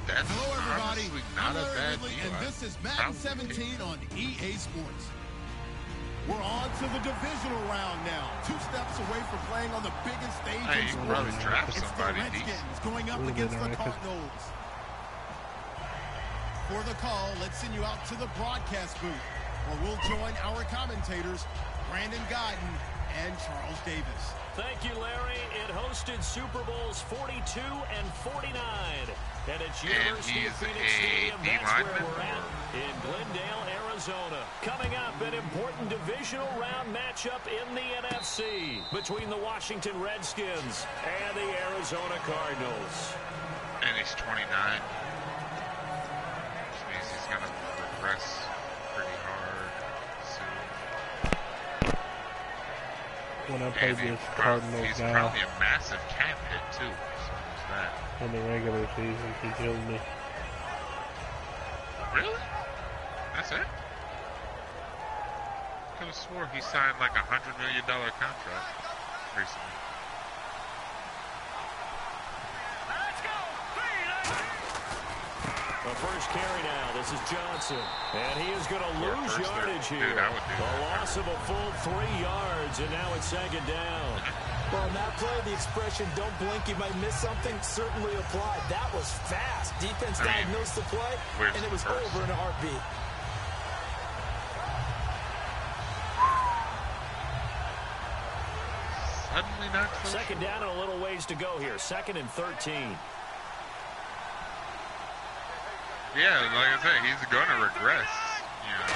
That's Hello, everybody. honestly not a bad Ridley, deal. and this is Madden 17 on EA Sports. We're on to the divisional round now. 2 steps away from playing on the biggest stage in Hey, you can probably sports. draft It's the somebody Redskins decent. going up against the Cardinals. For the call, let's send you out to the broadcast booth, where we'll join our commentators, Brandon Guyton and Charles Davis. Thank you, Larry. It hosted Super Bowls 42 and 49. And it's University of Phoenix Stadium. That's where we're at in Glendale, Arizona. Coming up, an important divisional round matchup in the NFC between the Washington Redskins and the Arizona Cardinals. And he's 29. Which means he's going to regress pretty hard soon. When I played this Cardinals he's guy probably a massive cap hit, too. So there's that. in the regular season, he killed me. Really? That's it? I could have swore he signed like $100 million contract recently. The first carry now. This is Johnson. And he is going to lose yardage here. Dude, I would do a loss of a full 3 yards, and now it's second down. Well, on that play, the expression, don't blink, you might miss something, certainly applied. That was fast. Defense diagnosed the play, and it was over in a heartbeat. Suddenly not close. Second down and a little ways to go here. 2nd and 13. Yeah, like I said, he's going to regress. You know,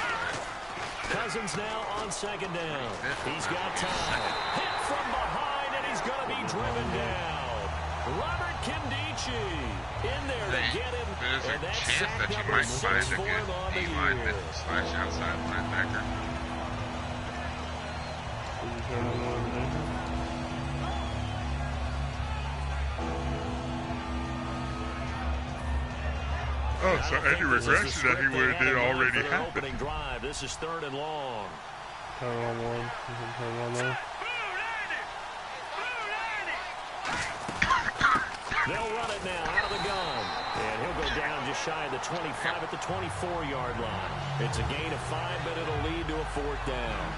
Cousins now on 2nd down. He's got time. Hit from behind, and he's going to be driven down. Robert Kimdichie in there to get him. There's a and that's chance sack that you number might 6 find a for good him on the D year. lineman / outside linebacker. Oh, so any regression that he would have did already happened. Drive. This is 3rd and long. Turn on one. Turn on one. They'll run it now out of the gun. And he'll go down just shy of the 25 at the 24-yard line. It's a gain of 5, but it'll lead to a 4th down.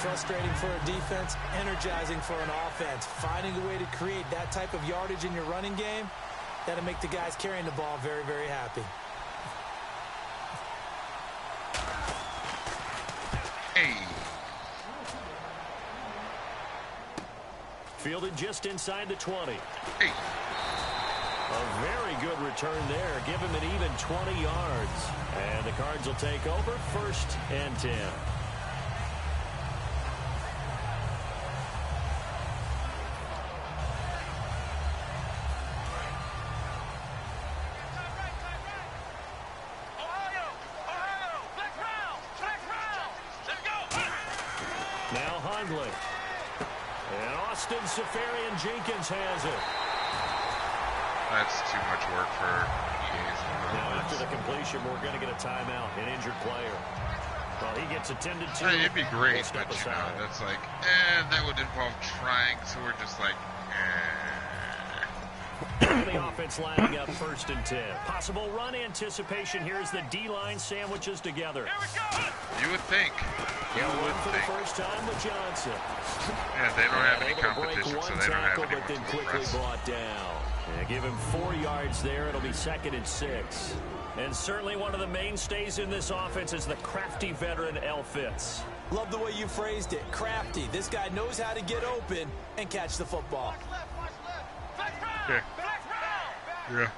Frustrating for a defense, energizing for an offense. Finding a way to create that type of yardage in your running game, that'll make the guys carrying the ball very, very happy. Hey. Fielded just inside the 20. Hey. A very good return there. Give him an even 20 yards. And the Cards will take over 1st and 10. Now Hundley. And Austin Safarian-Jenkins has it. That's too much work for EA's. Now after the completion, we're going to get a timeout, an injured player. Well, he gets attended to. Hey, it'd be great, Step but you know, aside. that's like, that would involve trying, so we're just like, The offense lining up 1st and 10. Possible run anticipation here as the D-line sandwiches together. You would think. You would for think. the first time with Johnson. Yeah, they don't have any Able to break competition, so one they don't have tackle, anyone but then to quickly impress. brought down. Yeah, give him 4 yards there. It'll be 2nd and 6. And certainly one of the mainstays in this offense is the crafty veteran L. Fitz. Love the way you phrased it. Crafty. This guy knows how to get open and catch the football. Yeah. Yeah.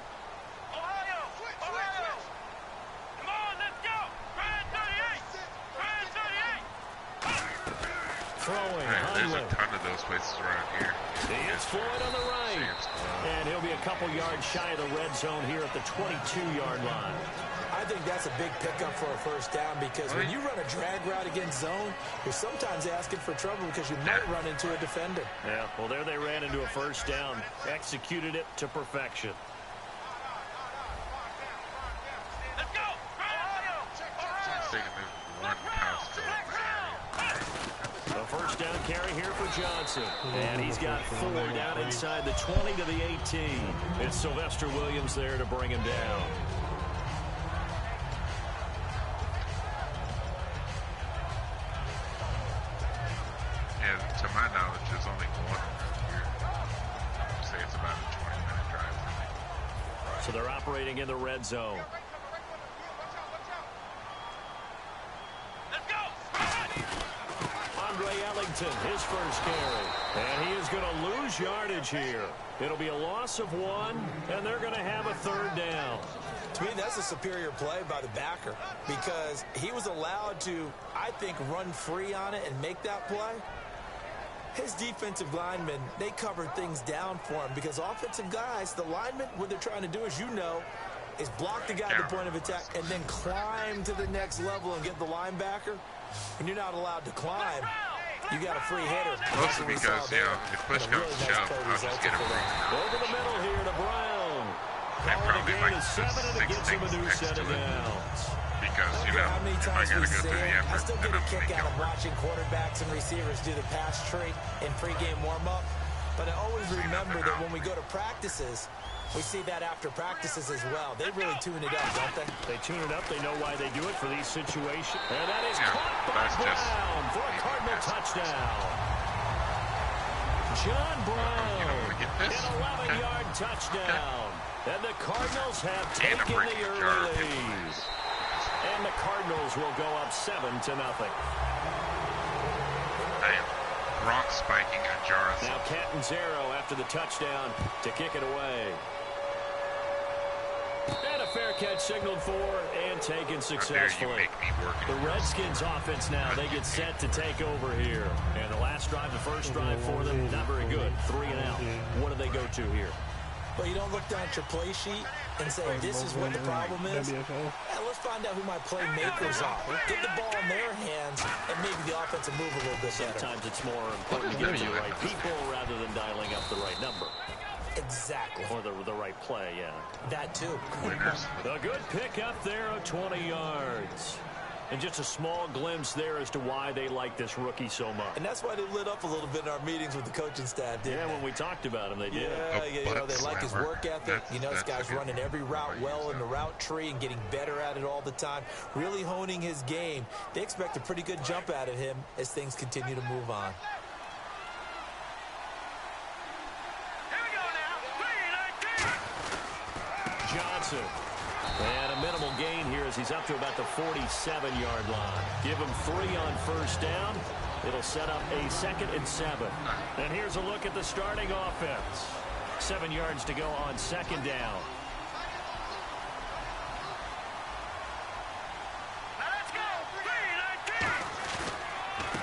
Throwing. There's a ton of those places around here. It's Floyd on the right. And he'll be a couple yards shy of the red zone here at the 22-yard line. I think that's a big pickup for a 1st down because when you run a drag route against zone, you're sometimes asking for trouble because you might run into a defender. Yeah, well, there they ran into a 1st down. Executed it to perfection. The first down carry here for Johnson. And he's got 4 down inside the 20 to the 18. It's Sylvester Williams there to bring him down. Yeah, to my knowledge, there's only one here. I'd say it's about a 20-minute drive for me. So they're operating in the red zone. Andre Ellington, his first carry. And he is going to lose yardage here. It'll be a loss of 1, and they're going to have a 3rd down. To me, that's a superior play by the backer because he was allowed to, I think, run free on it and make that play. His defensive linemen, they covered things down for him because offensive guys, the linemen, what they're trying to do, as you know, is block the guy at the point of attack and then climb to the next level and get the linebacker. When you're not allowed to climb, you got a free hitter. Mostly because, you know, if push comes to shove, I'll just get a free. Over the middle here to Brown. Calling a gain of 7, and it gets him a new set of downs. Because, you know, if I got to go through the effort, I still then get a I'm kick going out of to watching quarterbacks and receivers do the pass tree in pregame warm-up. But I always remember that when we go to practices, we see that after practices as well. They really tune it up, don't they? They tune it up. They know why they do it for these situations. And that is caught by Brown for a Cardinal touchdown. John Brown, an 11-yard touchdown. And the Cardinals have taken the early lead. And the Cardinals will go up 7-0. Gronk spiking a jar. Now Catanzaro after the touchdown to kick it away. And a fair catch signaled for and taken successfully. The Redskins offense now, they get set to take over here. And the last drive, the first drive for them, not very good. 3 and out. What do they go to here? Well, you don't look down at your play sheet and say, this is what the problem is. Yeah, let's find out who my playmakers are. Get the ball in their hands, and maybe the offense will move a little bit better. Sometimes it's more important to get to the right people rather than dialing up the right number. Exactly. Or the right play, yeah. That, too. A good pickup there of 20 yards. And just a small glimpse there as to why they like this rookie so much. And that's why they lit up a little bit in our meetings with the coaching staff, didn't they? When we talked about him, they did. Yeah, you know, they like his work ethic. You know, this guy's running every route well in the route tree and getting better at it all the time, really honing his game. They expect a pretty good jump out of him as things continue to move on. Johnson. And a minimal gain here as he's up to about the 47-yard line. Give him 3 on first down. It'll set up a 2nd and 7. And here's a look at the starting offense. 7 yards to go on 2nd down.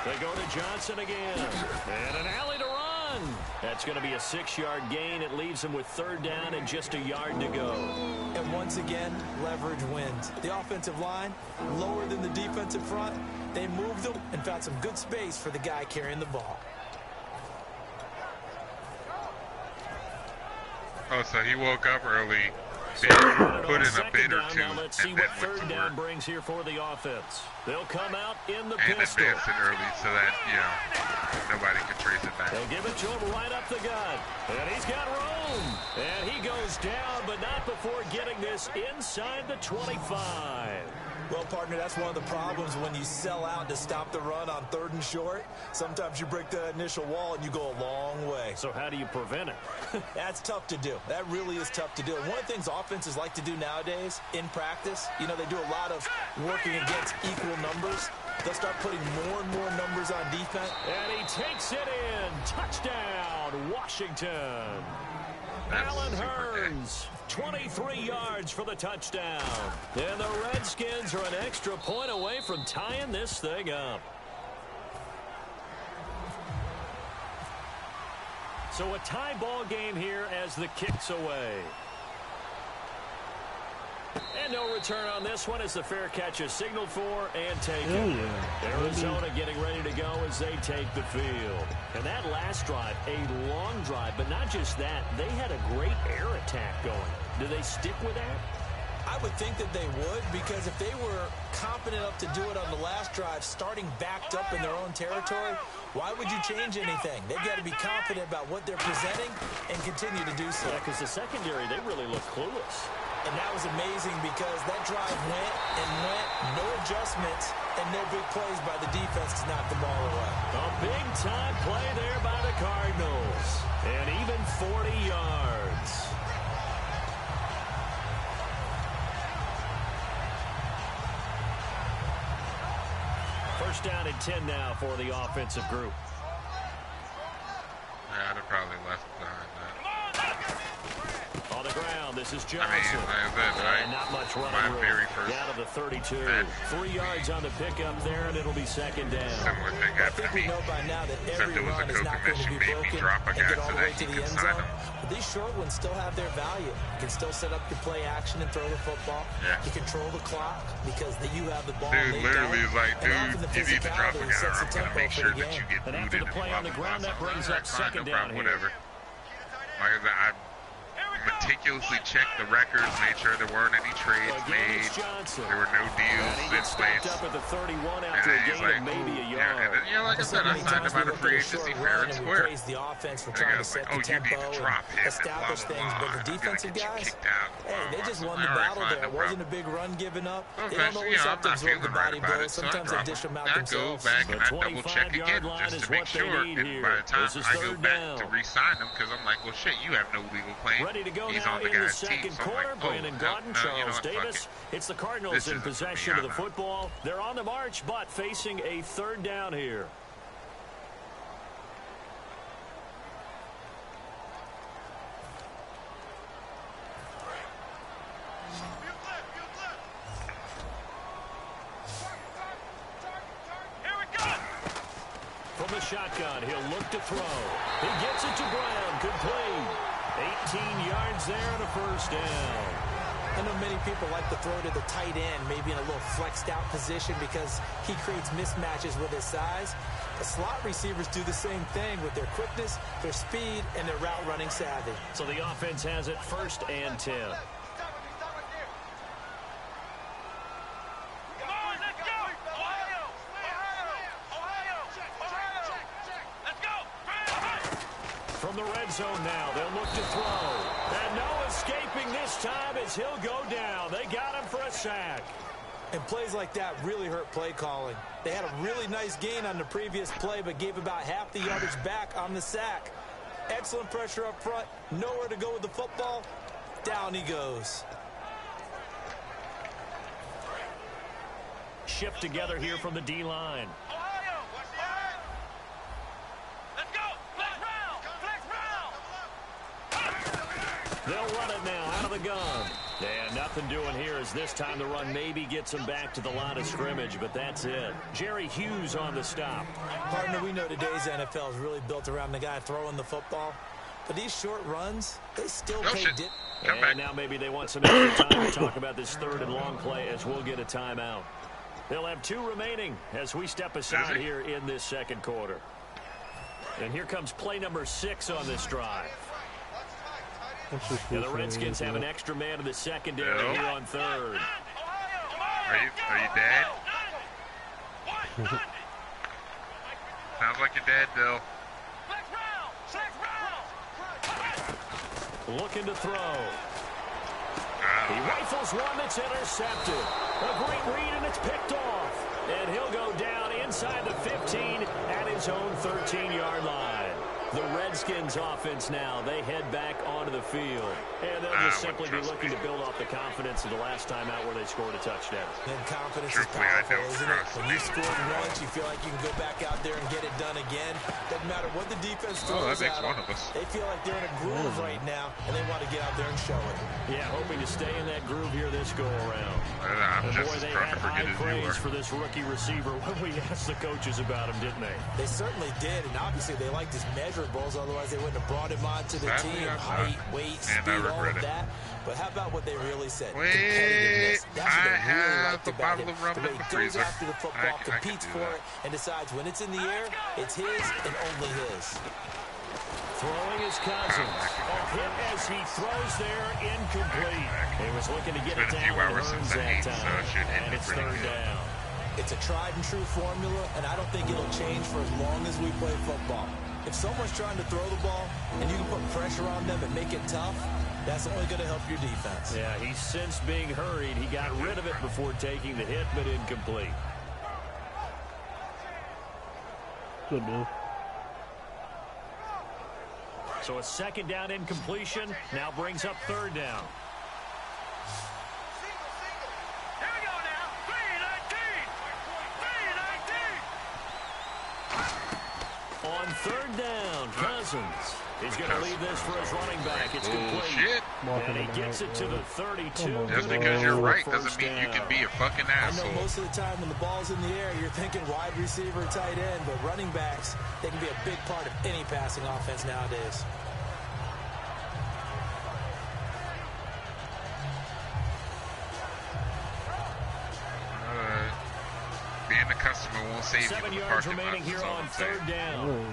They go to Johnson again. And an alley to run. That's going to be a 6-yard gain. It leaves him with 3rd down and just a yard to go. And once again, leverage wins. The offensive line, lower than the defensive front. They moved them and found some good space for the guy carrying the ball. Oh, so he woke up early, put in a bit or two, now let's see and what then went 3rd to down work. brings here for the offense. They'll come out in the And pistol. advance it early so that, you know, nobody can trace it back. They'll give it to him right up the gut. And he's got room. And he goes down, but not before getting this inside the 25. Well, partner, that's one of the problems when you sell out to stop the run on 3rd and short. Sometimes you break that initial wall and you go a long way. So how do you prevent it? That's tough to do. That really is tough to do. And one of the things offenses like to do nowadays in practice, you know, they do a lot of working against equal numbers. They'll start putting more and more numbers on defense. And he takes it in. Touchdown, Washington. Alan Hearns, 23 yards for the touchdown. And the Redskins are an extra point away from tying this thing up. So a tie ball game here as the kick's away. And no return on this one as the fair catch is signaled for and taken. Arizona getting ready to go as they take the field. And that last drive, a long drive, but not just that. They had a great air attack going. Do they stick with that? I would think that they would, because if they were confident enough to do it on the last drive, starting backed up in their own territory, why would you change anything? They've got to be confident about what they're presenting and continue to do so. Yeah, because the secondary, they really look clueless. And that was amazing because that drive went and went, no adjustments, and no big plays by the defense to knock the ball away. A big-time play there by the Cardinals. And even 40 yards. First down and 10 now for the offensive group. Yeah, they're probably left behind that. On the ground, this is Johnson. I not much running my room. very first Down to the 32. 3 yards on the pickup there, and it'll be second down. similar thing I happened think to we me. know by now that Except every it was run a is not going to co-commission be made me broken drop a and guy get all so the that way he to the could end sign zone. him. But these short ones still have their value. You can still set up your play action and throw the football. Yeah. You control the clock because you have the ball. Dude, they literally don't. is like, And often dude, the you need to drop a physicality guy, sets or the I'm going to tempo make for sure the that you game. get And booted. after the play on the blah, ground, blah, that blah. brings All up right, fine, second no down problem, here. whatever. Like I said, I meticulously checked the records, made sure there weren't any trades Again, made. it's Johnson. There were no deals And he in gets place. stopped up at the 31 And after a then he's gain like, of maybe a ooh, yard. yeah. And then, yeah, like I said, I signed him out of free agency fair and square. Praise the offense for And trying to guys set like, the oh, you need tempo to drop and him and establish blah, blah, things. blah. But the I'm gonna defensive get you guys, kicked out. hey, they just won the All right, battle fine, there. no It wasn't problem. a big run given up. Well, They don't eventually, always have I'm to not absorb the feeling right body about blows. it, so I Sometimes they drop dish him. them out I go themselves. back The and I double check 25-yard again line just is to make what they sure. need And here. by the time This is I go third back down. to re-sign him, because I'm like, well, shit, you have no legal claim. Ready to go He's now on the in the guy's team, second so I'm quarter. like, oh, Brandon no, Gaudin, you know Charles what, fuck Davis. it. It's the Cardinals This in isn't for me, possession of I'm the out. football. They're on the march, but facing a third down here. From the shotgun, he'll look to throw. He gets it to Brown. Complete. 18 yards there and a first down. I know many people like to throw to the tight end, maybe in a little flexed out position because he creates mismatches with his size. The slot receivers do the same thing with their quickness, their speed, and their route running savvy. So the offense has it first and 10. From the red zone now, they'll look to throw. And no escaping this time as he'll go down. They got him for a sack. And plays like that really hurt play calling. They had a really nice gain on the previous play, but gave about half the yardage back on the sack. Excellent pressure up front. Nowhere to go with the football. Down he goes. Shift together here from the D-line. They'll run it now out of the gun. And nothing doing here as this time the run maybe gets them back to the line of scrimmage, but that's it. Jerry Hughes on the stop. Partner, we know today's NFL is really built around the guy throwing the football. But these short runs, they still pay dip. And now maybe they want some extra time to talk about this third and long play as we'll get a timeout. They'll have 2 remaining as we step aside here in this second quarter. And here comes play number 6 on this drive. And the Redskins have an extra man in the secondary here on third. Are you dead? Sounds like you're dead, Bill. Looking to throw. He rifles one that's intercepted. A great read, and it's picked off. And he'll go down inside the 15 at his own 13-yard line. The Redskins offense now, they head back onto the field. And they'll just simply be looking to build off the confidence of the last time out where they scored a touchdown. And confidence is powerful, isn't it? When you scored once, you feel like you can go back out there and get it done again. Doesn't matter what the defense throws at them. They feel like they're in a groove right now, and they want to get out there and show it. Yeah, hoping to stay in that groove here this go-around. I'm And just boy, they trying had to forget high his praise viewer. for this rookie receiver when we asked the coaches about him, didn't they? They certainly did, and obviously they liked his measurables, otherwise they wouldn't have brought him onto the Sadly, team. I'm Height, not. weight, And I speed, all regret of it. that. But how about what they really said? Wait, Competitiveness. That's what they I really have liked a about bottle him. of rum The in way the he goes freezer. after the football, I can competes do for that. it, and decides when it's in the air, it's his and only his. Throwing his Cousins. hit as he throws there, incomplete. He was looking to get it down and earns that time. And it's third down. It's a tried and true formula, and I don't think it'll change for as long as we play football. If someone's trying to throw the ball and you can put pressure on them and make it tough, that's only going to help your defense. Yeah, he's since being hurried. He got rid of it before taking the hit, but incomplete. Good move. So a second down incompletion now brings up third down. Here we go now. 3-19. On third down, Cousins. He's going to leave this for his running back. It's complete. Shit. And he gets it to the 32. Just because you're right doesn't mean you can be a fucking asshole. I know most of the time when the ball's in the air, you're thinking wide receiver, tight end, but running backs, they can be a big part of any passing offense nowadays. Being a customer won't save 7 you. 7 yards remaining here on third down.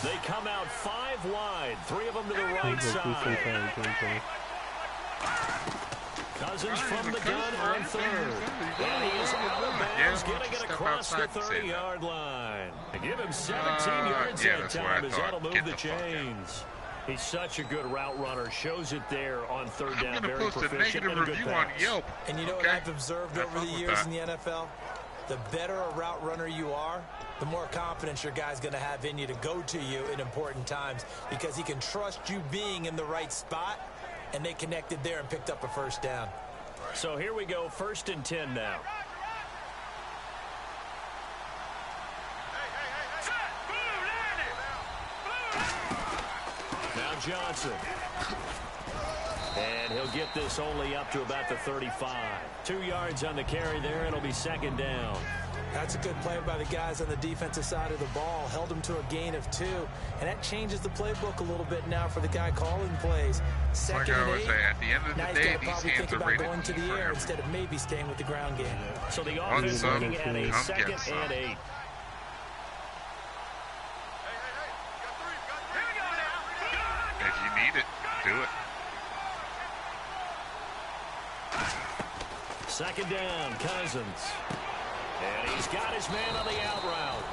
They come out 5 wide, 3 of them to the right side. Cousins from the gun on third. And he is out of bounds, getting it across the 30-yard line. They give him 17 yards that time as that'll move the chains. He's such a good route runner. Shows it there on third down. Very proficient and a good pass. Yelp. And you know what I've observed over the years in the NFL? The better a route runner you are, the more confidence your guy's going to have in you to go to you in important times because he can trust you being in the right spot, and they connected there and picked up a first down. So here we go, 1st and 10 now. Now Johnson. And he'll get this only up to about the 35. 2 yards on the carry there. It'll be second down. That's a good play by the guys on the defensive side of the ball. Held them to a gain of 2. And that changes the playbook a little bit now for the guy calling plays. Second and 8. At the end of the day, these probably hands think are about rated going to the air forever. instead of maybe staying with the ground game. So the offense looking at a second and 8. If you need it, do it. Second down, Cousins. And he's got his man on the out route.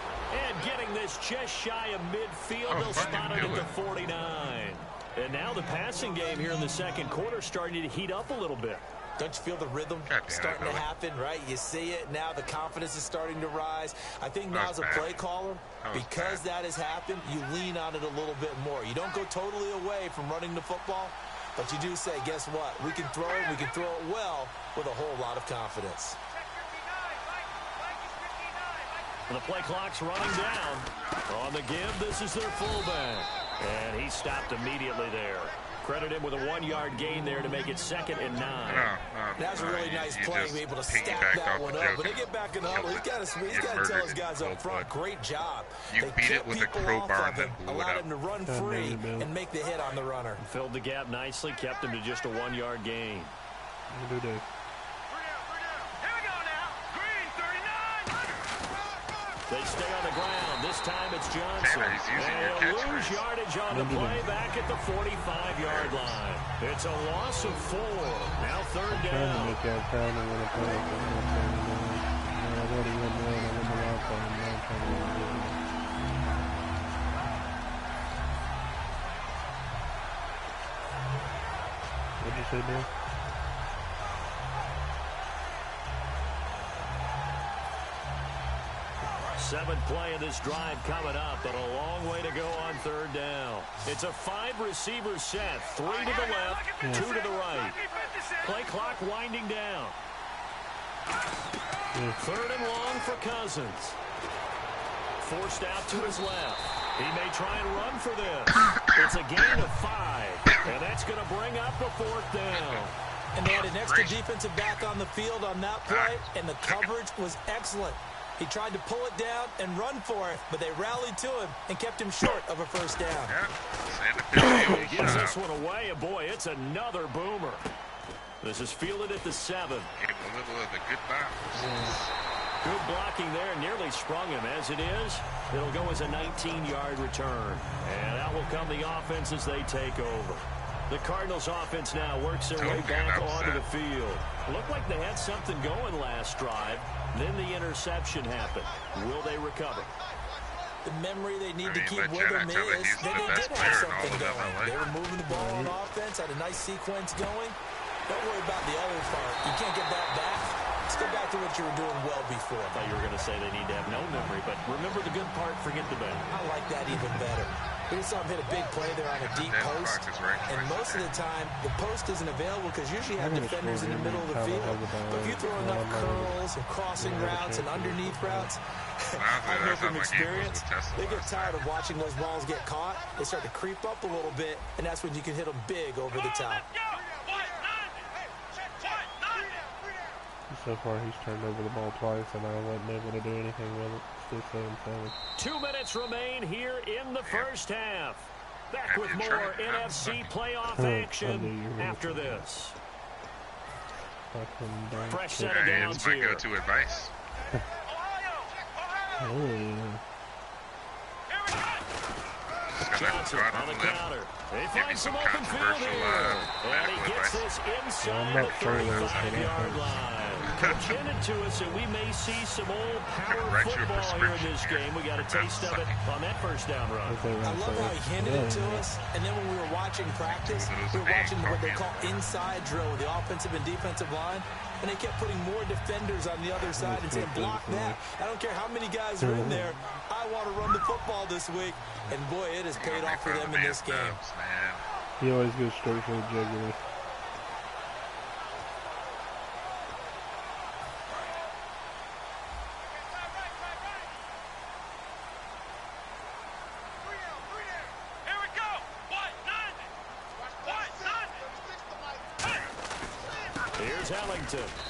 And getting this just shy of midfield, they'll spot it at the 49. And now the passing game here in the second quarter starting to heat up a little bit. Don't you feel the rhythm starting to happen, right? You see it. Now the confidence is starting to rise. I think now as a play caller, because that has happened, you lean on it a little bit more. You don't go totally away from running the football, but you do say, guess what? We can throw it. We can throw it well with a whole lot of confidence. And the play clock's running down. On the give, this is their fullback. And he stopped immediately there. Credit him with a 1-yard gain there to make it 2nd and 9. That's a really nice play, be able to stack that one up. But they get back in the huddle. He's got to tell his guys up front, great job. You beat it with a crowbar and then blew it allowed up. him to run free and make the hit on the runner. Filled the gap nicely, kept him to just a 1-yard gain. They stay on the ground. This time it's Johnson. And they'll lose yardage on the play back at the 45-yard line. It's a loss of 4. Now third down. What'd you say, Bill? Seventh play of this drive coming up, but a long way to go on third down. It's a 5-receiver set. 3 to the left, 2 to the right. Play clock winding down. Third and long for Cousins. Forced out to his left. He may try and run for this. It's a gain of 5, and that's going to bring up a 4th down. And they had an extra defensive back on the field on that play, and the coverage was excellent. He tried to pull it down and run for it, but they rallied to him and kept him short of a first down. He gives this one away, and boy, it's another boomer. This is fielded at the 7. Gave a little of the good bounce. Good blocking there. Nearly sprung him. As it is, it'll go as a 19-yard return. And out will come the offense as they take over. The Cardinals offense now works their way back onto the field. Looked like they had something going last drive. Then the interception happened. Will they recover? The memory they need to keep with them is that they did have something going. They were moving the ball on offense, had a nice sequence going. Don't worry about the other part. You can't get that back. Let's go back to what you were doing well before. I thought you were going to say they need to have no memory, but remember the good part, forget the bad. I like that even better. We just saw him hit a big play there on a deep post, and most of the time, the post isn't available because usually you have defenders in the middle of the field. But if you throw enough curls and crossing routes and underneath routes, I know from experience, they get tired of watching those balls get caught. They start to creep up a little bit, and that's when you can hit them big over the top. So far, he's turned over the ball twice, and I wasn't able to do anything with it. Still 7-7. 2 minutes remain here in the first half. Back with more NFC playoff action after this. Fresh set of downs it's my here. go-to advice. Johnson on the counter. They find some open field here. And he gets this inside the 35-yard line. Intended to us, and we may see some old power football here in this game. We got a taste of it on that first down run. I love how he handed it to us, and then when we were watching practice, we were watching what they call inside drill with the offensive and defensive line, and they kept putting more defenders on the other side and saying, block that. I don't care how many guys are in there. I want to run the football this week, and boy, it has paid off for them in this game. He always goes straight for the jugular.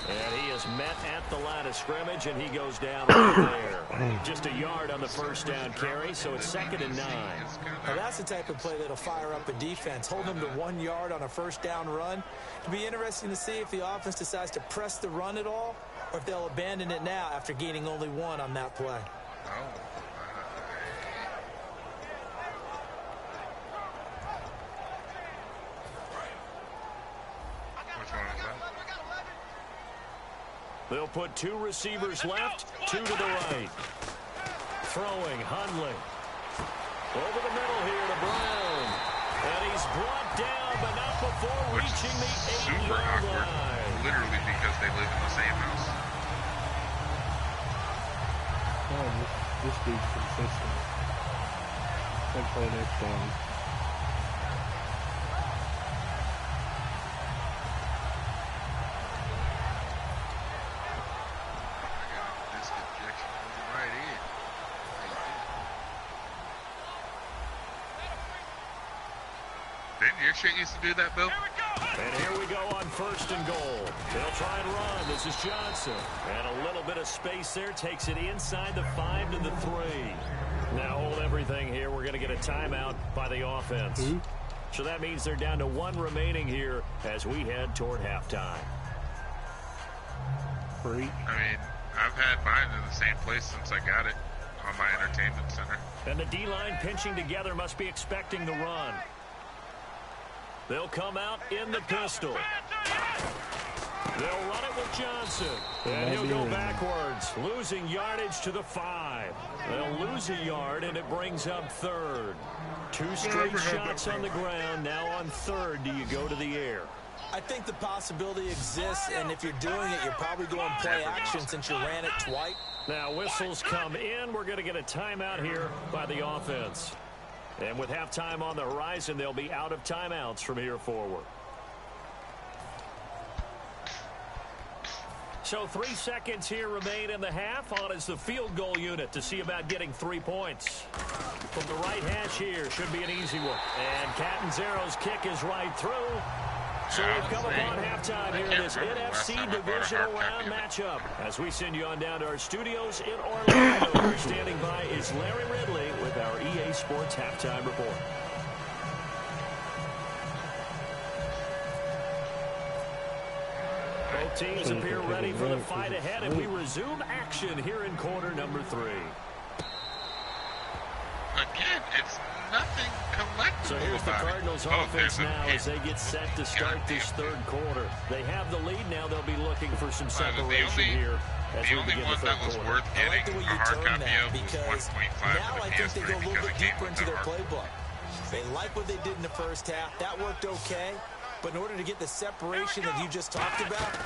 And he is met at the line of scrimmage, and he goes down right there. Just a yard on the first down carry, so it's 2nd and 9. Now that's the type of play that'll fire up a defense. Hold them to 1 yard on a first down run. It'll be interesting to see if the offense decides to press the run at all, or if they'll abandon it now after gaining only 1 on that play. They'll put 2 receivers left, 2 to the right. Throwing, Hundley. Over the middle here to Brown. And he's brought down, but not before reaching the 8-yard line. Literally because they live in the same house. Oh, this dude's consistent. Can't play next time. Your shit used to do that, Bill? And here we go on 1st and goal. They'll try and run. This is Johnson. And a little bit of space there takes it inside the 5 to the 3. Now hold everything here. We're going to get a timeout by the offense. So that means they're down to 1 remaining here as we head toward halftime. I mean, I've had mine in the same place since I got it on my entertainment center. And the D-line pinching together must be expecting the run. They'll come out in the pistol. They'll run it with Johnson. And he'll go backwards, losing yardage to the 5. They'll lose a yard, and it brings up 3rd. 2 straight shots on the ground. Now on 3rd, do you go to the air? I think the possibility exists, and if you're doing it, you're probably going play action since you ran it twice. Now whistles come in. We're going to get a timeout here by the offense. And with halftime on the horizon, they'll be out of timeouts from here forward. So 3 seconds here remain in the half. On is the field goal unit to see about getting 3 points. From the right hash here, should be an easy one. And Catanzaro's kick is right through. So we've come upon halftime here in this NFC Divisional Round matchup. As we send you on down to our studios in Orlando, where standing by is Larry Ridley with our EA Sports Halftime Report. Both teams appear ready for the fight ahead, and we resume action here in quarter number 3. Again, it's nothing collectible. So here's the Cardinals offense now as they get set to start this third quarter. They have the lead now. They'll be looking for some separation here as we begin the third quarter. Worth I like the getting way a you hard turn copy that of was because 1.5 now I think they go a little bit deeper into their playbook. They like what they did in the first half. That worked okay. But in order to get the separation that you just talked about,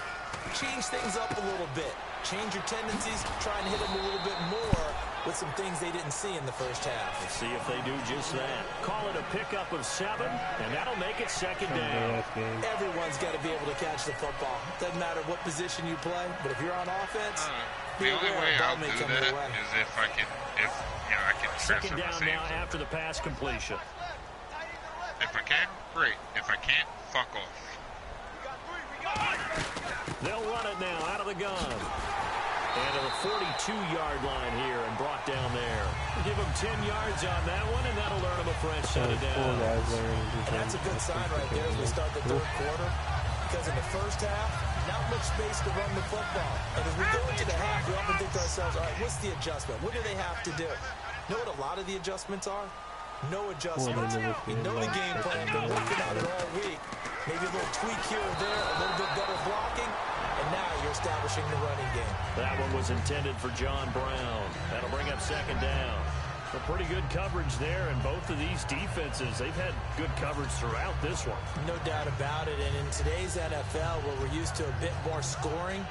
change things up a little bit. Change your tendencies, try and hit them a little bit more with some things they didn't see in the first half. Let's see if they do just that. Call it a pickup of 7, and that'll make it second down. Everyone's got to be able to catch the football. Doesn't matter what position you play, but if you're on offense, the only way I'll do that is if I can second down now after the pass completion. If I can, great. If I can't, fuck off. They'll run it now out of the gun. And to the 42-yard line here and brought down there. Give him 10 yards on that one, and that'll earn him a fresh set of downs. And that's a good sign right there as we start the third quarter. Because in the first half, not much space to run the football. And as we go into the half, we often think to ourselves, all right, what's the adjustment? What do they have to do? You know what a lot of the adjustments are? No adjustments. You know the game plan. Been working on it all week. Maybe a little tweak here or there, a little bit better blocking, and now you're establishing the running game. That one was intended for John Brown. That'll bring up second down. A pretty good coverage there, and both of these defenses, they've had good coverage throughout this one. No doubt about it, and in today's NFL, where we're used to a bit more scoring,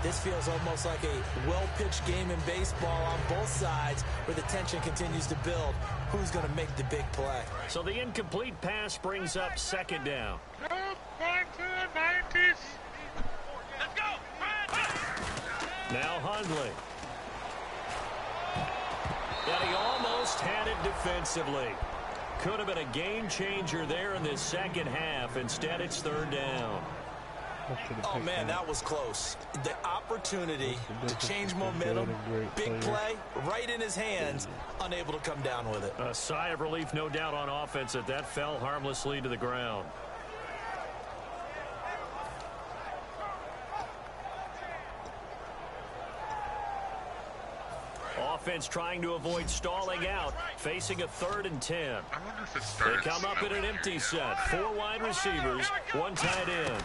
this feels almost like a well-pitched game in baseball on both sides where the tension continues to build. Who's going to make the big play? So the incomplete pass brings up second down. Back to the 90s. Let's go. Now Hundley. And he almost had it defensively. Could have been a game changer there in this second half. Instead, it's third down. Oh, man, that was close. The opportunity to change momentum, big play, right in his hands, unable to come down with it. A sigh of relief, no doubt, on offense that fell harmlessly to the ground. Offense trying to avoid stalling out, facing a 3rd and 10. I wonder if it started. They come up in an empty set. 4 wide receivers, 1 tight end.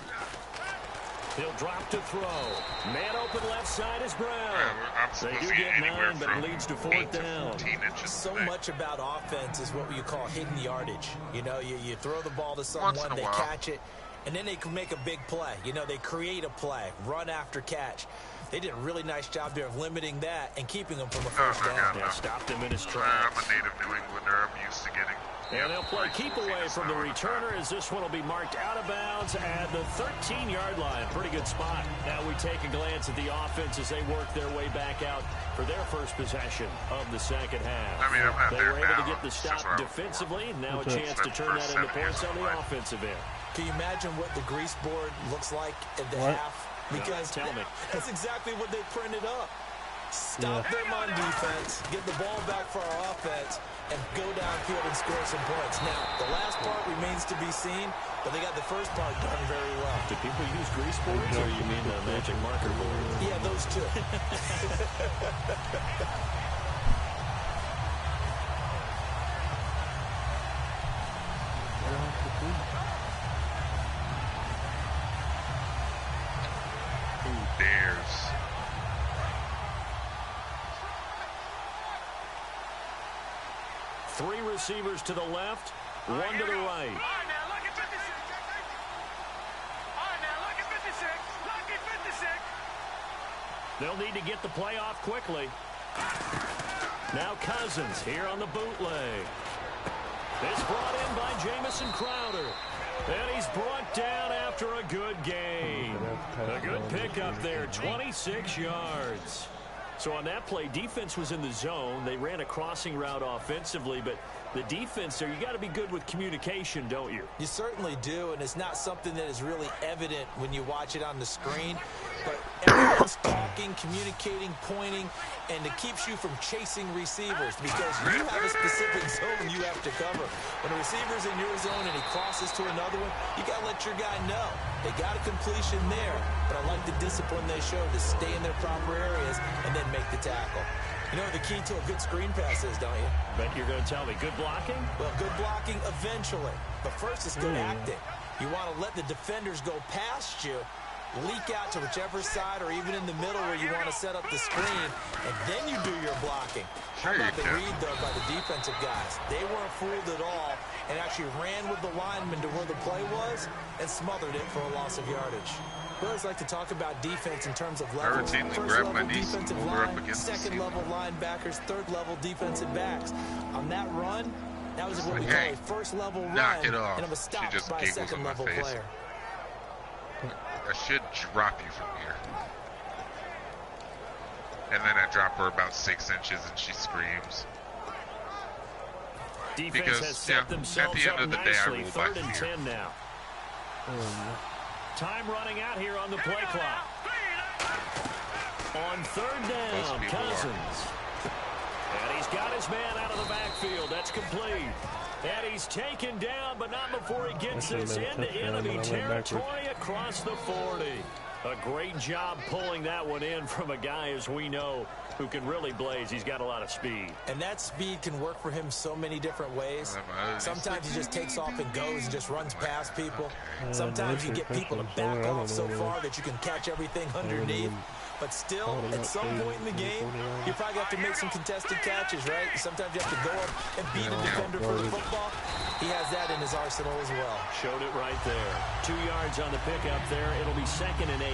He'll drop to throw. Man open left side is Brown. They do get 9, but it leads to 4th down. So much about offense is what you call hidden yardage. You know, you throw the ball to someone, they catch it, and then they can make a big play. You know, they create a play, run after catch. They did a really nice job there of limiting that and keeping them from a first down. Yeah, stopped him in his tracks. I'm a native New Englander. I'm used to getting... And they'll play keep away from the returner as this one will be marked out of bounds at the 13-yard line. Pretty good spot. Now we take a glance at the offense as they work their way back out for their first possession of the second half. I mean, I'm not they were able now. to get the stop defensively, and now a chance to turn that into points on the offensive end. Can you imagine what the grease board looks like at the half? Because tell me. That's exactly what they printed up. Stop them on defense, get the ball back for our offense, and go downfield and score some points. Now, the last part remains to be seen, but they got the first part done very well. Do people use grease boards, or you mean the magic marker board? Yeah, those two. Who dares? Three receivers to the left, one to the right. All right, now look at 56. All right, now look at 56. Look at 56. They'll need to get the play off quickly. Now Cousins here on the bootleg. It's brought in by Jamison Crowder. And he's brought down after a good gain. A good pickup there, 26 yards. So on that play, defense was in the zone. They ran a crossing route offensively, but The defense there, you got to be good with communication, don't you? You certainly do, and it's not something that is really evident when you watch it on the screen. But everyone's talking, communicating, pointing, and it keeps you from chasing receivers because you have a specific zone you have to cover. When a receiver's in your zone and he crosses to another one, you got to let your guy know. They got a completion there, but I like the discipline they show to stay in their proper areas and then make the tackle. You know what the key to a good screen pass is, don't you? Bet you're going to tell me. Good blocking? Well, good blocking eventually. But first it's good acting. You want to let the defenders go past you, leak out to whichever side or even in the middle where you want to set up the screen, and then you do your blocking. How about the read, though, by the defensive guys? They weren't fooled at all and actually ran with the lineman to where the play was and smothered it for a loss of yardage. We always like to talk about defense in terms of levels. First-level defensive line, second-level linebackers, third-level defensive backs. On that run, that was what we call a first-level run, and it was stopped by a second-level player. I should drop you from here. And then I drop her about 6 inches and she screams. Defense has set themselves at the end of the day, I rule by 3rd and 10 now. Time running out here on the play clock. On 3rd down, Cousins. And he's got his man out of the backfield. That's complete. And he's taken down, but not before he gets this into enemy territory across the 40. A great job pulling that one in from a guy, as we know, who can really blaze. He's got a lot of speed. And that speed can work for him so many different ways. Sometimes he just takes off and goes and just runs past people. Sometimes you get people to back off so far that you can catch everything underneath. But still, at some point in the game, you probably have to make some contested catches, right? Sometimes you have to go up and beat a defender for the football. He has that in his arsenal as well. Showed it right there. 2 yards on the pickup there. It'll be 2nd and 8.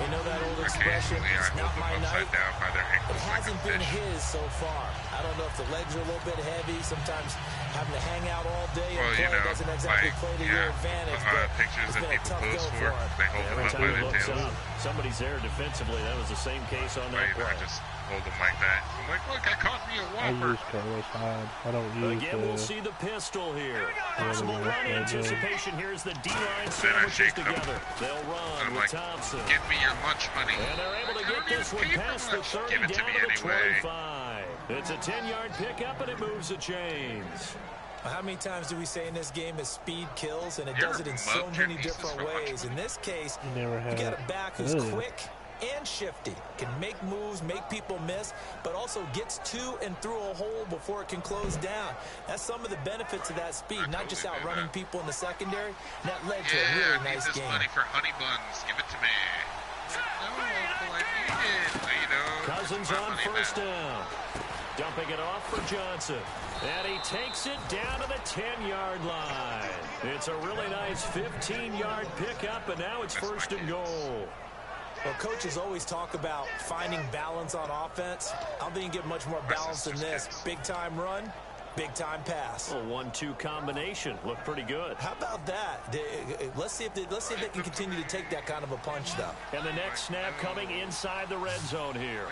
You know that old expression, it's not my night? It hasn't been his so far. I don't know if the legs are a little bit heavy. Sometimes having to hang out all day and play doesn't exactly play to your advantage. But it's been a tough go for him. Every time he looks up, somebody's there defensively. That was the same case on that play. I just hold them like that. I'm like, look, I caught me a whopper. I don't use Again, we'll see the pistol here. Possible run anticipation. Here's the D-line sandwiches together. They'll run with Thompson. Give me your lunch money. And they're able to get this one past the 30 down to the 25. It's a 10-yard pickup, and it moves the chains. How many times do we say in this game that speed kills, and it does it in so many different ways? In this case, you got a back who's quick and shifty, can make moves, make people miss, but also gets to and through a hole before it can close down. That's some of the benefits of that speed, not just outrunning people in the secondary. And that led to a really nice game. Money for honey buns. Give it to me. No, Uncle, I need it. Cousins on 1st down. Dumping it off for Johnson. And he takes it down to the 10-yard line. It's a really nice 15-yard pickup, and now it's 1st and goal. Well, coaches always talk about finding balance on offense. I don't think you get much more balance than this. Big-time run, big-time pass. A 1-2 combination. Looked pretty good. How about that? Let's see if they can continue to take that kind of a punch, though. And the next snap coming inside the red zone here.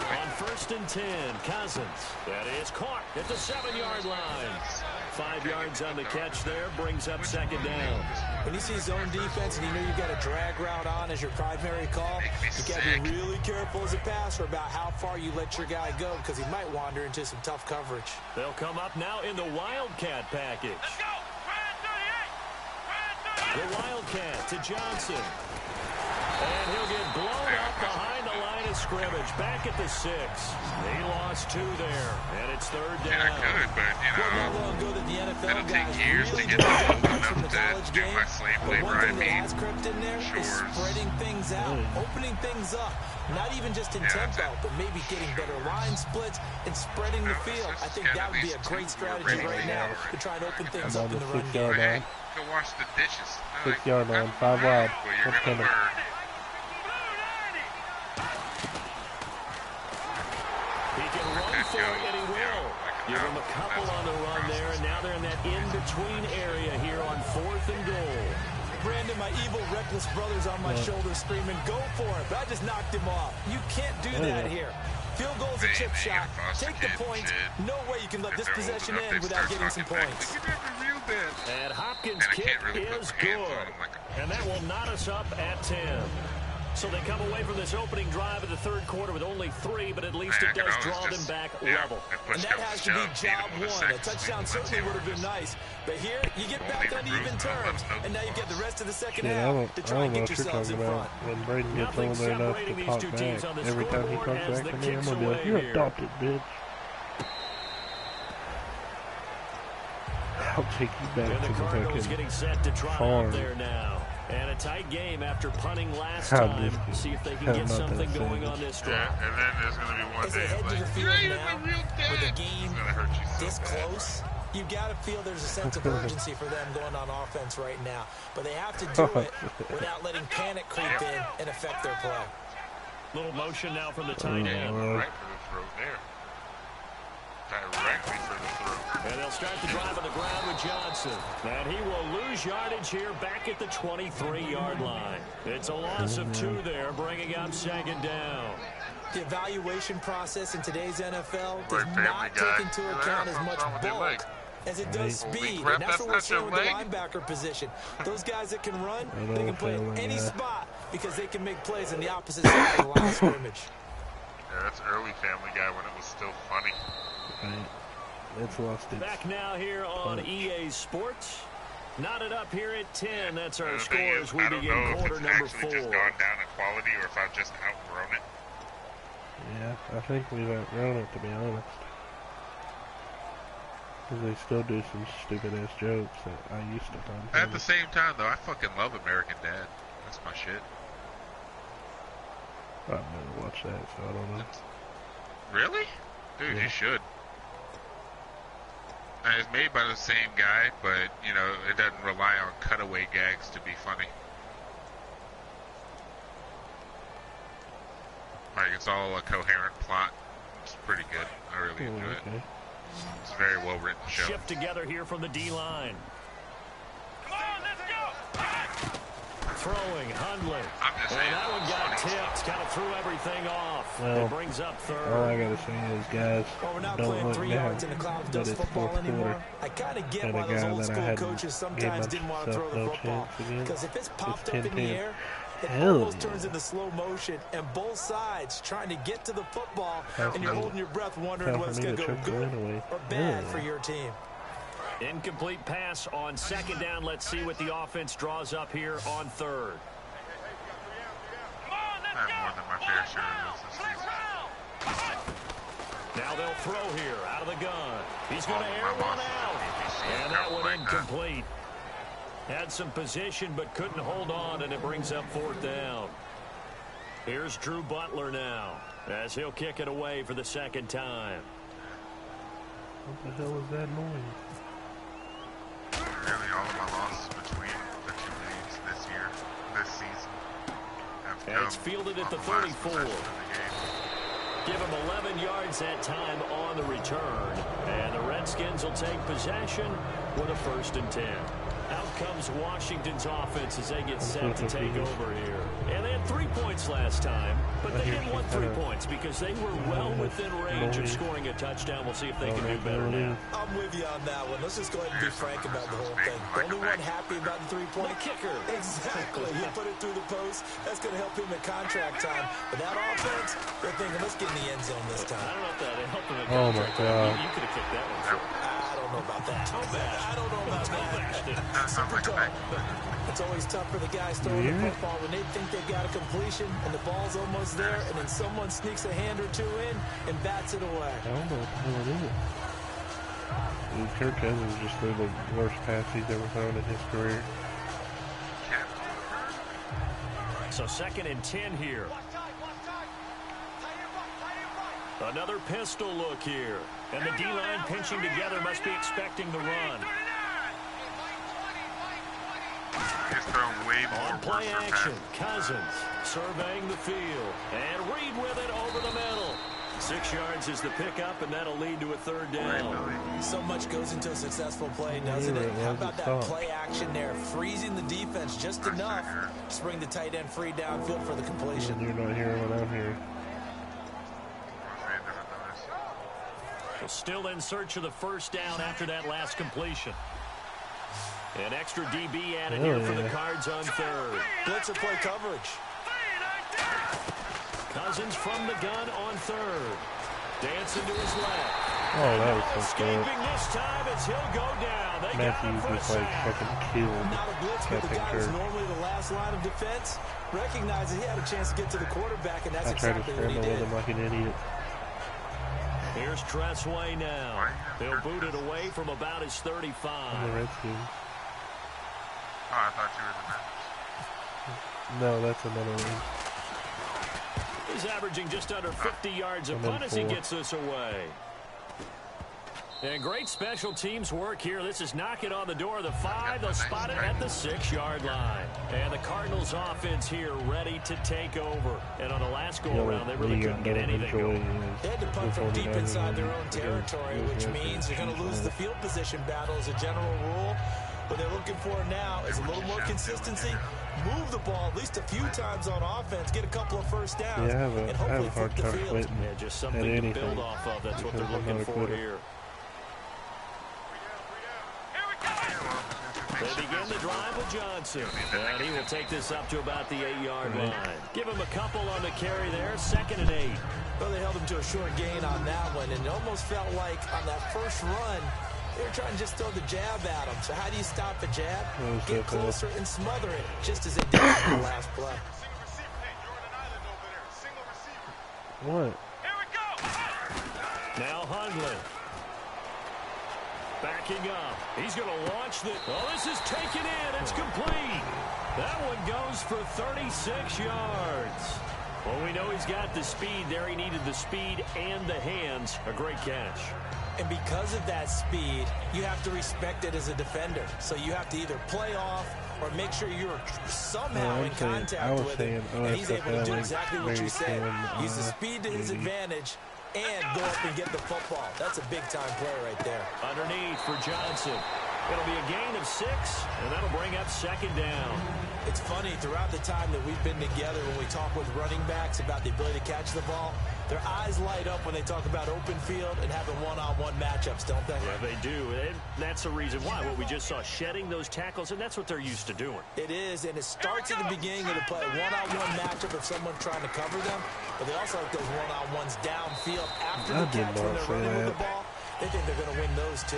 On 1st and 10, Cousins. That is caught at the 7-yard line. 5 yards on the catch there, brings up 2nd down. When you see zone defense and you know you've got a drag route on as your primary call, you got to be really careful as a passer about how far you let your guy go because he might wander into some tough coverage. They'll come up now in the Wildcat package. Let's go. The Wildcat to Johnson. And he'll get blown up behind the line of scrimmage. Back at the 6. He lost 2 there. And it's 3rd down. Yeah, good, but, you know, it'll take years to get enough to do my slave labor. I mean, crept in there is spreading things out, opening things up. Not even just in tempo, but maybe getting better line splits and spreading the field. I think that would be a great strategy right now to try and open things up in the run game. Hey, go wash the dishes. 6-yard line, 5 wide. Well, you're going to learn. He can run for it, and he will. Give him a couple on the run there, and now they're in that in-between area here on 4th and goal. Brandon, my evil, reckless brother's on my shoulder screaming, go for it, but I just knocked him off. You can't do that here. Field goal's a chip shot. Take the point. No way you can let this possession end without getting some points. And Hopkins' kick is good. And that will knot us up at 10. So they come away from this opening drive of the third quarter with only 3, but at least it does draw them back level. And that has to be job one. A touchdown certainly would have been nice. But here, you get back on even terms. And now you get the rest of the second half to try and get yourselves in front. When Braden gets older enough to talk back, every time he talks back to me, I'm going to be like, you're adopted, bitch. I'll take you back to the Cardinals getting set to try farm. Up there now. And a tight game after punting last time. See if they can get something going on this drive. Yeah, and then there's going to be one day like, you're not even the real dad. With a game hurt you so this bad. Close, you've got to feel there's a sense of urgency for them going on offense right now. But they have to do it without letting panic creep in and affect their play. Little motion now from the tight end. Right for the throat there. Directly for the throat. And they'll start the drive on the ground with Johnson. And he will lose yardage here back at the 23-yard line. It's a loss of 2 there, bringing up second down. The evaluation process in today's NFL does not take into account as much bulk as it does speed. And that's what we're seeing with the linebacker position. Those guys that can run, they can play in any spot because they can make plays on the opposite side of the line of scrimmage. Yeah, that's early Family Guy when it was still funny. Right. It's lost its Back now here on EA Sports. Knotted up here at 10. That's our score as we begin quarter number 4. I don't know if it's actually just gone down in quality or if I've just outgrown it. Yeah, I think we've outgrown it, to be honest. Because they still do some stupid-ass jokes that I used to find funny. At the same time, though, I fucking love American Dad. That's my shit. I've never watched that, so I don't know. Really? Dude, Yeah. you should. And it's made by the same guy, but, you know, it doesn't rely on cutaway gags to be funny. Like, it's all a coherent plot. It's pretty good. I really enjoy it. It's a very well-written show. Shift together here from the D-line. Come on, let's go. Throwing, Hundley. I'm just saying. And that one got tipped. Kind of threw everything off. Well, it brings up third. All I gotta say is, guys, Well, we're not don't playing look 3 down. yards in the cloud of But dust it's football fourth anymore. quarter. I kind of get And why a those guy old that I school hadn't coaches sometimes gave didn't want to throw the myself no football. chance again. Because if it's popped up It's in the 10-10. air, it Hell almost yeah. turns into slow motion, and both sides trying to get to the football, Time and you're for me- holding your breath wondering time whether it's for me going to to go chuck the good win away. or bad Yeah. for your team. Incomplete pass on second down. Let's see what the offense draws up here on third. Come on, I let's have more go. than my fair share of this season. Now they'll throw here out of the gun. He's going to air one out. And that one incomplete. Had some position but couldn't hold on, and it brings up fourth down. Here's Drew Butler now as he'll kick it away for the second time. What the hell is that noise? Really, all of my losses between the 2 leagues this season, have And it's come fielded at on the last 34. possession of the game. Give him 11 yards that time on the return. And the Redskins will take possession with a 1st and 10. Out comes Washington's offense as they get set to take over here. And they had 3 points last time, but they didn't want 3 points because they were well within range of scoring a touchdown. We'll see if they can do better now. I'm with you on that one. Let's just go ahead and be frank about the whole thing. The only one happy about the 3-point kicker. Exactly. He put it through the post. That's going to help him at contract time. But that offense, they're thinking, let's get in the end zone this time. I don't know if that helped him at Oh, my contract time. God. You could have kicked that one. I don't know about that. I don't know about that. That sounds like a bad. It's always tough for the guys throwing the football when they think they've got a completion and the ball's almost there, and then someone sneaks a hand or two in and bats it away. I don't know what the hell it is. Dude, Kirk Cousins just threw the worst pass he's ever thrown in his career. So 2nd and 10 here. Another pistol look here. And the D-line pinching together must be expecting the run. He's thrown way more On play worse action, passes. Cousins surveying the field. And Reed with it over the middle. 6 yards is the pickup, and that'll lead to a 3rd down. So much goes into a successful play, doesn't it? How about that play action there? Freezing the defense just enough to bring the tight end free downfield for the completion. And you're not here when I'm here. Well, still in search of the first down after that last completion. An extra DB added here for the Cards on third. Blitzer play coverage. Cousins from the gun on third. Dancing to his left. Oh, that was so Escaping good. this time as he'll go down. They got him Matthews for a just like sack. fucking killed Not a blitz, but the Captain guy who's Kirk. normally the last line of defense recognized that he had a chance to get to the quarterback, and that's I tried to exactly what he scramble with did. him like an idiot. Here's Tressway now. He'll boot it away from about his I'm the 35. Redskins. Oh, I thought you were the Niners. No, that's another one. He's averaging just under 50 yards a I'm in punt as he 4. gets this away. And great special teams work here. This is knocking on the door of the 5. They'll spot it at the 6-yard line. And the Cardinals offense here ready to take over. And on the last go-around, they really couldn't get anything going. They had to punt from deep inside their own territory, which means they're going to lose the field position battle as a general rule. What they're looking for now is a little more consistency. Move the ball at least a few times on offense, get a couple of first downs, Yeah, and I have hopefully a flip hard the time field. quitting Yeah, just at something to anything. build off of. That's what they're because I'm looking not a for quitter. here. Here we go. They begin the drive with Johnson. And he will take this up to about the 8-yard line. Give him a couple on the carry there. 2nd and 8. Well, they held him to a short gain on that one, and it almost felt like on that first run, they were trying to just throw the jab at him. So how do you stop a jab? Get closer and smother it, just as they did in the last play. Single receiver. Hey, you're on an island over there. Single receiver. What? Here we go. Now Hundley. Backing up. He's going to launch the... Oh, this is taken in. It's complete. That one goes for 36 yards. Well, we know he's got the speed there. He needed the speed and the hands. A great catch. And because of that speed, you have to respect it as a defender. So you have to either play off or make sure you're somehow in contact with him. And he's able to do exactly what you said. Use the speed to his advantage and go up and get the football. That's a big-time play right there. Underneath for Johnson. It'll be a gain of 6, and that'll bring up 2nd down. It's funny, throughout the time that we've been together, when we talk with running backs about the ability to catch the ball, their eyes light up when they talk about open field and having one-on-one matchups, don't they? Yeah, they do. And that's the reason why. What we just saw, shedding those tackles, and that's what they're used to doing. It is, and it starts at the beginning of the play. One-on-one matchup if someone's trying to cover them, but they also like those one-on-ones downfield after the catch when they're running with the ball. They think they're going to win those, too.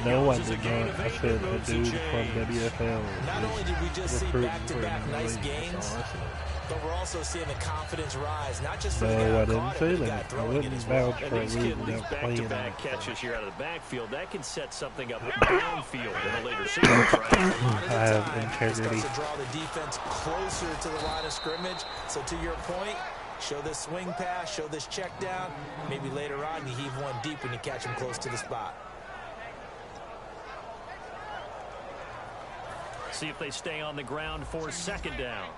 No, I did not. I said a dude from WFL. Not only did we just see recruiting back-to-back for nice the league. gains, That's awesome. but we're also seeing the confidence rise, not just for No, the guy I who didn't caught it, say but the guy that. I throwing it wouldn't as well. vouch And for a these league kids, these without playing on back-to-back it. catches here out of the backfield, that can set something up downfield in a later sequence, right? I have It integrity. starts to draw the defense closer to the line of scrimmage. So to your point, show this swing pass, show this check down. Maybe later on you heave one deep when you catch him close to the spot. See if they stay on the ground for 2nd down.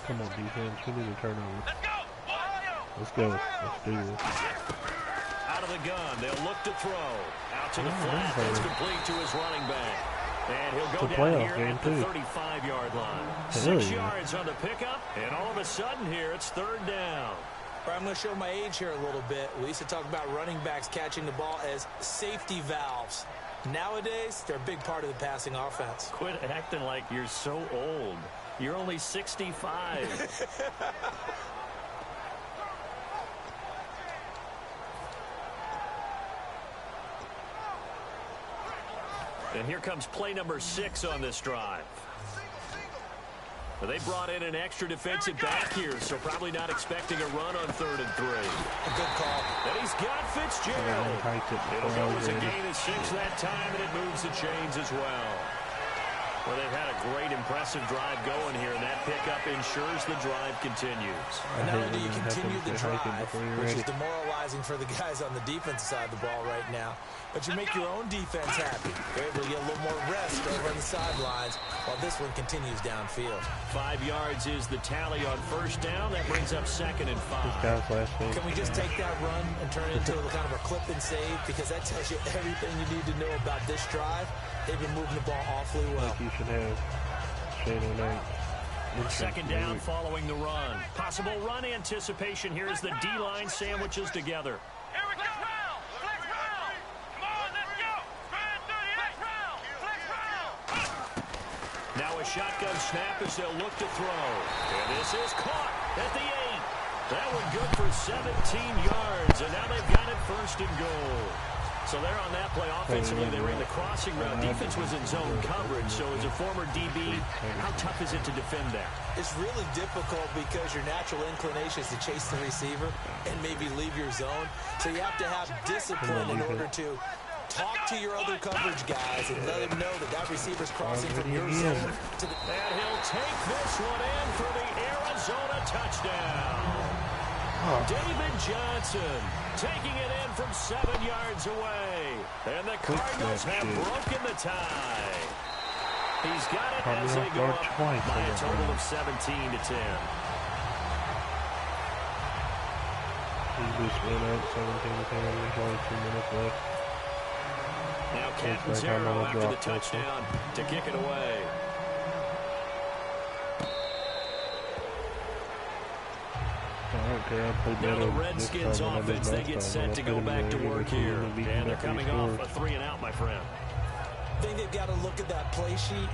Come on, defense. We need a turnover. Let's go. Let's go. Let's do this. Out of the gun, they'll look to throw. Out to the flat, that's complete to his running back. And he'll go It's a down playoff here game, at the too. 35-yard line. Hell 6 yeah. yards on the pickup, and all of a sudden here, it's 3rd down. I'm going to show my age here a little bit. We used to talk about running backs catching the ball as safety valves. Nowadays, they're a big part of the passing offense. Quit acting like you're so old. You're only 65. And here comes play number 6 on this drive. Well, they brought in an extra defensive back here, so probably not expecting a run on 3rd and 3. A good call. And he's got Fitzgerald. It'll go as a gain of 6 that time, and it moves the chains as well. Well, they've had a great, impressive drive going here, and that pickup ensures the drive continues. And not only do you continue the drive, which is demoralizing for the guys on the defensive side of the ball right now, but you make your own defense happy. You're able to get a little more rest over on the sidelines while this one continues downfield. 5 yards is the tally on 1st down. That brings up 2nd and 5. Can we just take that run and turn it into a kind of a clip and save? Because that tells you everything you need to know about this drive. They've been moving the ball awfully well. Like you should have Shane O'Knight. 2nd down following the run. Possible run anticipation here as the D-line sandwiches together. Here we go. Now a shotgun snap as they'll look to throw. And this is caught at the 8. That one good for 17 yards, and now they've got it first and goal. So they're on that play offensively. They ran the crossing route. Defense was in zone coverage, so as a former DB, how tough is it to defend that? It's really difficult because your natural inclination is to chase the receiver and maybe leave your zone. So you have to have discipline in order to talk to your other coverage guys and let them know that that receiver's crossing from your zone to the... And he'll take this one in for the Arizona touchdown. David Johnson taking it in from 7 yards away. And the Cardinals have broken the tie. He's got it as they go up by a total of 17-10. He just went out 17-10. There's only 2 minutes left. Now Catanzaro after the touchdown to kick it away. Now the Redskins offense, they get set to go back to work here. And they're coming off a 3-and-out, my friend. I think they've got to look at that play sheet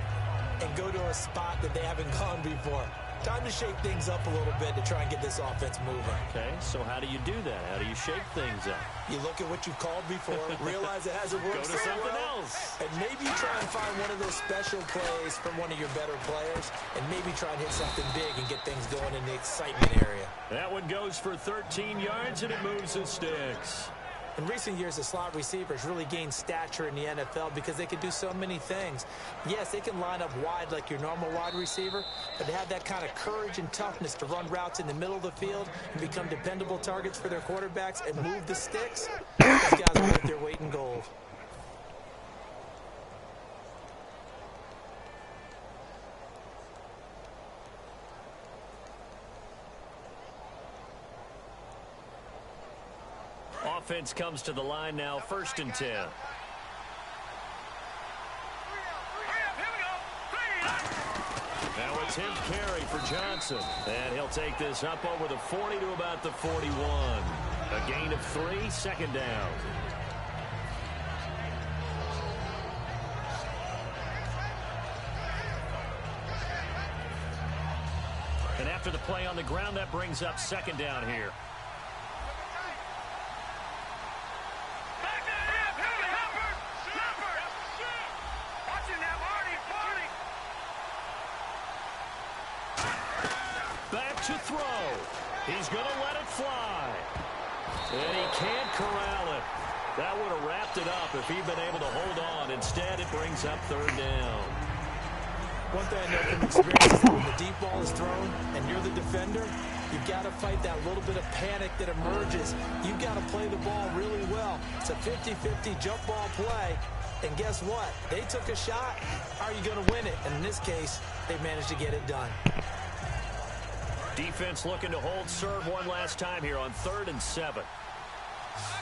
and go to a spot that they haven't gone before. Time to shake things up a little bit to try and get this offense moving. Okay, so how do you do that? How do you shake things up? You look at what you've called before, realize it hasn't worked so something well, else. And maybe you try and find one of those special plays from one of your better players, and maybe try and hit something big and get things going in the excitement area. That one goes for 13 yards, and it moves the sticks. In recent years, the slot receivers really gained stature in the NFL because they can do so many things. Yes, they can line up wide like your normal wide receiver, but they have that kind of courage and toughness to run routes in the middle of the field and become dependable targets for their quarterbacks and move the sticks. Those guys are worth their weight in gold. Offense comes to the line now, 1st and 10. Now a 10th carry for Johnson. And he'll take this up over the 40 to about the 41. A gain of 3, 2nd down. And after the play on the ground, that brings up 2nd down here. To throw. He's going to let it fly. And he can't corral it. That would have wrapped it up if he'd been able to hold on. Instead, it brings up 3rd down. One thing I know from experience is that when the deep ball is thrown and you're the defender, you've got to fight that little bit of panic that emerges. You've got to play the ball really well. It's a 50-50 jump ball play. And guess what? They took a shot. How are you going to win it? And in this case, they managed to get it done. Defense looking to hold serve one last time here on 3rd and 7.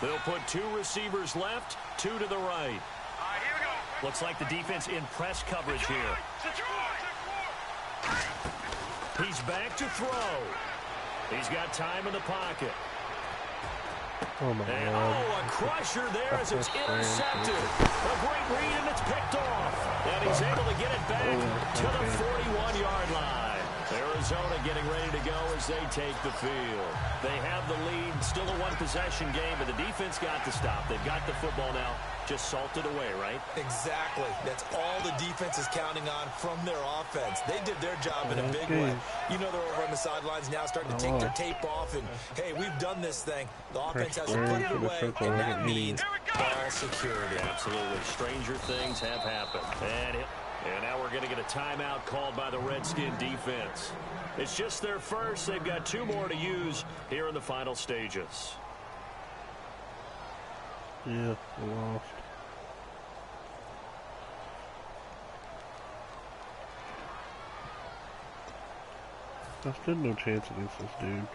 They'll put 2 receivers left, 2 to the right. Looks like the defense in press coverage here. He's back to throw. He's got time in the pocket. Oh, my God. A crusher there as it's intercepted. A great read, and it's picked off. And he's able to get it back to the 41-yard line. Arizona getting ready to go as they take the field. They have the lead, still a one-possession game, but the defense got to stop. They've got the football now, just salted away, right? Exactly. That's all the defense is counting on from their offense. They did their job in a big way. You know they're over on the sidelines now starting to take their tape off, and, hey, we've done this thing. The offense has to put it away, and that means ball security. Absolutely. Stranger things have happened. And now we're going to get a timeout called by the Redskin defense. It's just their first. They've got 2 more to use here in the final stages. Yeah, they lost. I stood no chance against this dude.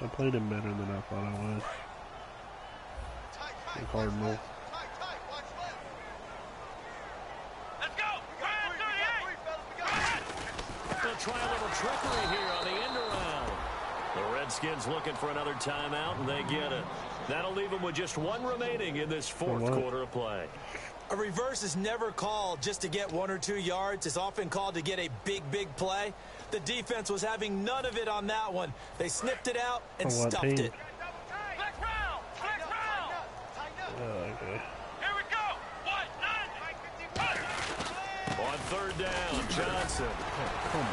I played him better than I thought I would. The Cardinals. Try a little trickery here on the end around. The Redskins looking for another timeout, and they get it. That'll leave them with just 1 remaining in this 4th quarter of play. A reverse is never called just to get 1 or 2 yards. It's often called to get a big play. The defense was having none of it on that one. They snipped it out and stuffed it. Black round! Black round! Oh, okay. Here we go! 1, 9! On third down, Johnson. Come on.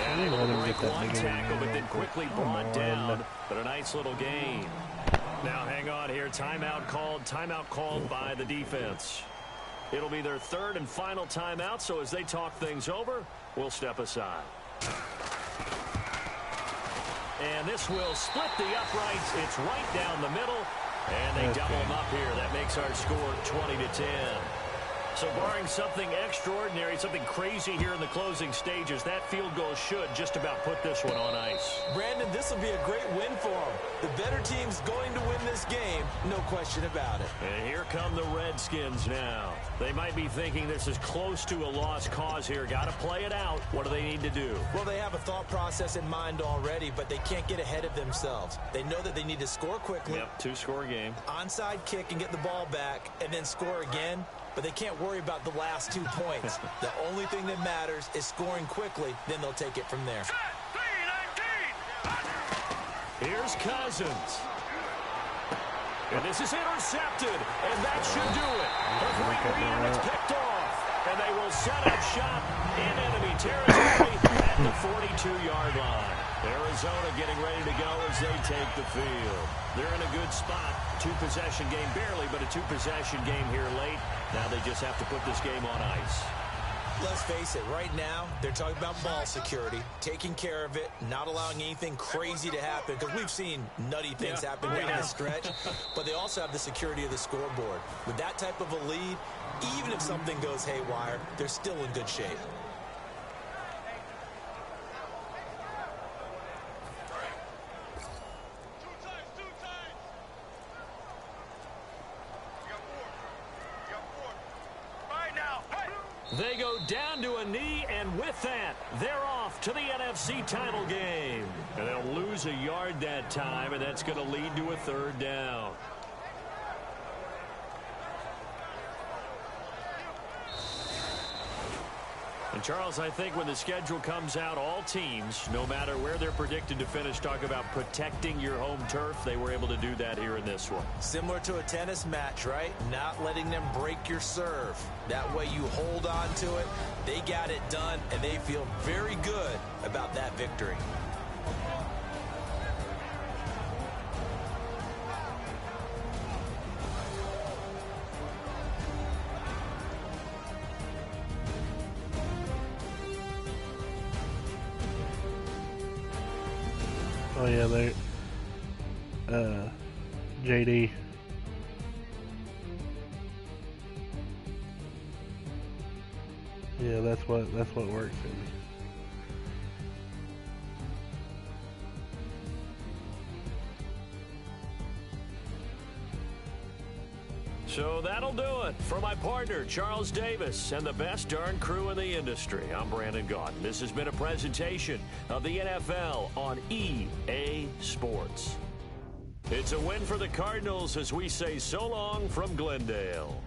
And able to break one tackle, but then quickly brought down. But a nice little gain. Now hang on here. Timeout called by the defense. It'll be their third and final timeout, so as they talk things over, we'll step aside. And this will split the uprights. It's right down the middle, and they double them up here. That makes our score 20-10. So barring something extraordinary, something crazy here in the closing stages, that field goal should just about put this one on ice. Brandon, this will be a great win for them. The better team's going to win this game, no question about it. And here come the Redskins now. They might be thinking this is close to a lost cause here. Got to play it out. What do they need to do? Well, they have a thought process in mind already, but they can't get ahead of themselves. They know that they need to score quickly. Yep, 2-score game. Onside kick and get the ball back, and then score again. But they can't worry about the last 2 points. The only thing that matters is scoring quickly, then they'll take it from there. Here's Cousins. And this is intercepted, and that should do it. A great read, and it's picked off. And they will set up shop in enemy territory at the 42-yard line. Arizona getting ready to go as they take the field. They're in a good spot. 2-possession game, barely, but a 2-possession game here late. Now they just have to put this game on ice. Let's face it, right now, they're talking about ball security, taking care of it, not allowing anything crazy to happen, because we've seen nutty things happen down the stretch, but they also have the security of the scoreboard. With that type of a lead, even if something goes haywire, they're still in good shape. They go down to a knee, and with that, they're off to the NFC title game. And they'll lose a yard that time, and that's going to lead to a third down. And, Charles, I think when the schedule comes out, all teams, no matter where they're predicted to finish, talk about protecting your home turf. They were able to do that here in this one. Similar to a tennis match, right? Not letting them break your serve. That way you hold on to it. They got it done, and they feel very good about that victory. Oh yeah, they JD. Yeah, that's what works for me. So that'll do it. For my partner, Charles Davis, and the best darn crew in the industry, I'm Brandon Gaudin. This has been a presentation of the NFL on EA Sports. It's a win for the Cardinals as we say so long from Glendale.